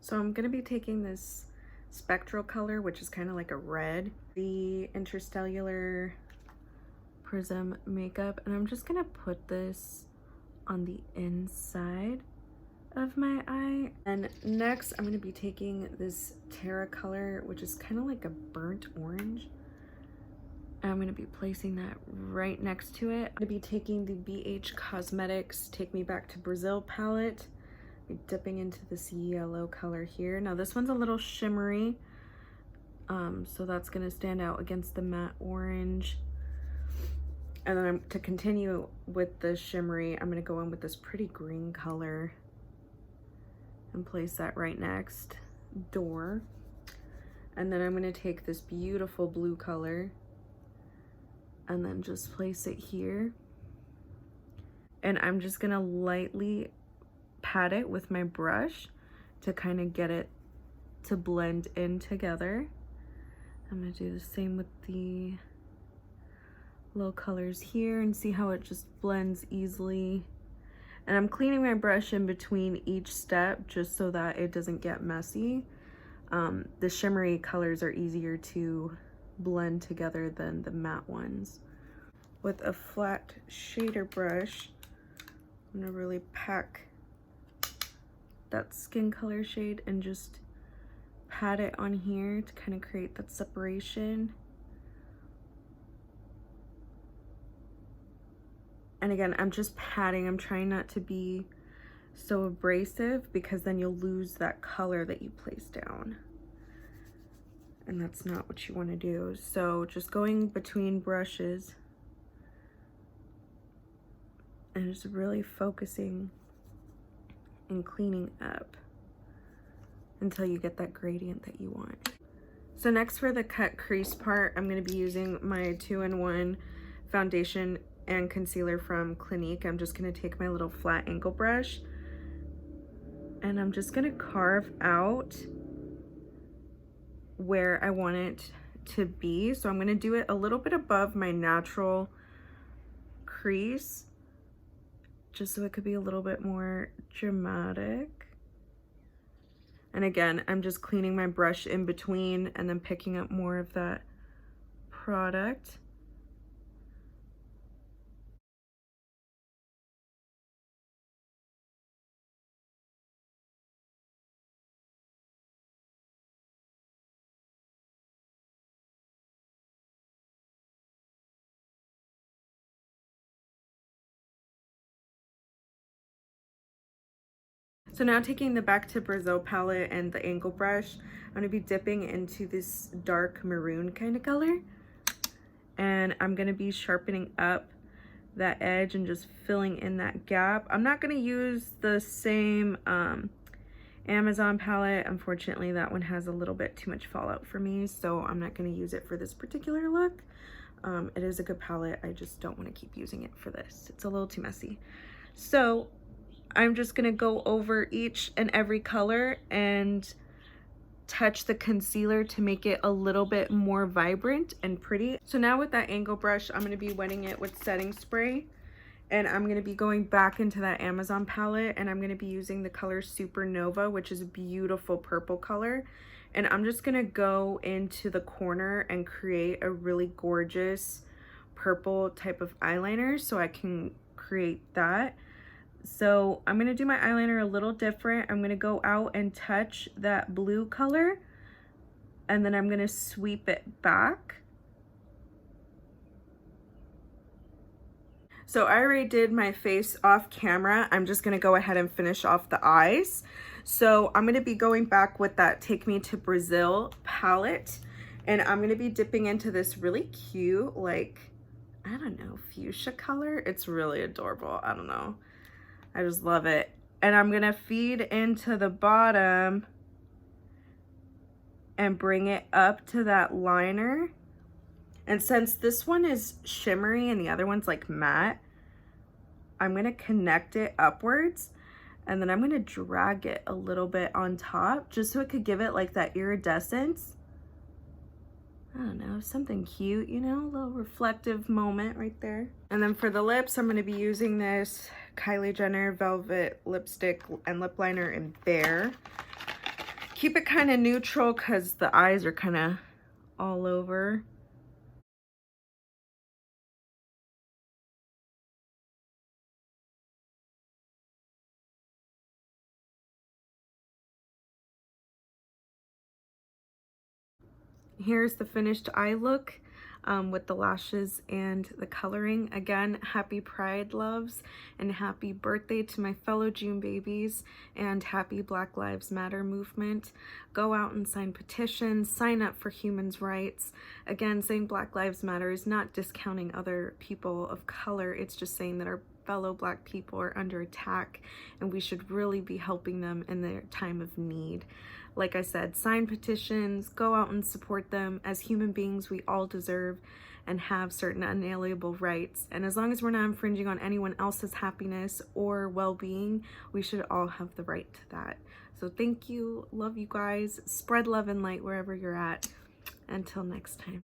So I'm gonna be taking this spectral color, which is kind of like a red, the Interstellar Prism makeup, and I'm just gonna put this on the inside of my eye. And next I'm going to be taking this Terra color, which is kind of like a burnt orange. I'm going to be placing that right next to it. I'm going to be taking the BH Cosmetics Take Me Back to Brazil palette, dipping into this yellow color here. Now this one's a little shimmery, so that's going to stand out against the matte orange. And then to continue with the shimmery, I'm going to go in with this pretty green color and place that right next door. And then I'm going to take this beautiful blue color and then just place it here. And I'm just going to lightly pat it with my brush to kind of get it to blend in together. I'm going to do the same with the little colors here and see how it just blends easily. And I'm cleaning my brush in between each step just so that it doesn't get messy. The shimmery colors are easier to blend together than the matte ones. With a flat shader brush, I'm gonna really pack that skin color shade and just pat it on here to kind of create that separation. And again, I'm just patting. I'm trying not to be so abrasive because then you'll lose that color that you place down. And that's not what you want to do. So just going between brushes and just really focusing and cleaning up until you get that gradient that you want. So next for the cut crease part, I'm going to be using my 2-in-1 foundation and concealer from Clinique. I'm just going to take my little flat angle brush and I'm just going to carve out where I want it to be. So I'm going to do it a little bit above my natural crease just so it could be a little bit more dramatic. And again, I'm just cleaning my brush in between and then picking up more of that product. So now taking the Back to Brazil palette and the angle brush, I'm going to be dipping into this dark maroon kind of color. And I'm going to be sharpening up that edge and just filling in that gap. I'm not going to use the same Amazon palette. Unfortunately, that one has a little bit too much fallout for me, so I'm not going to use it for this particular look. It is a good palette. I just don't want to keep using it for this. It's a little too messy. So I'm just going to go over each and every color and touch the concealer to make it a little bit more vibrant and pretty. So now with that angle brush, I'm going to be wetting it with setting spray, and I'm going to be going back into that Amazon palette, and I'm going to be using the color Supernova, which is a beautiful purple color. And I'm just going to go into the corner and create a really gorgeous purple type of eyeliner so I can create that. So I'm going to do my eyeliner a little different. I'm going to go out and touch that blue color, and then I'm going to sweep it back. So I already did my face off camera. I'm just going to go ahead and finish off the eyes. So I'm going to be going back with that Take Me to Brazil palette, and I'm going to be dipping into this really cute, like, I don't know, fuchsia color. It's really adorable. I don't know. I just love it. And I'm going to feed into the bottom and bring it up to that liner. And since this one is shimmery and the other one's like matte, I'm going to connect it upwards. And then I'm going to drag it a little bit on top just so it could give it like that iridescence. I don't know, something cute, you know, a little reflective moment right there. And then for the lips, I'm going to be using this Kylie Jenner Velvet Lipstick and Lip Liner in Bare. Keep it kind of neutral because the eyes are kind of all over. Here's the finished eye look with the lashes and the coloring. Again, happy Pride loves, and happy birthday to my fellow June babies, and happy Black Lives Matter movement. Go out and sign petitions, sign up for human rights. Again, saying Black Lives Matter is not discounting other people of color. It's just saying that our fellow Black people are under attack and we should really be helping them in their time of need. Like I said, sign petitions, go out and support them. As human beings, we all deserve and have certain unalienable rights. And as long as we're not infringing on anyone else's happiness or well-being, we should all have the right to that. So thank you, love you guys, spread love and light wherever you're at. Until next time.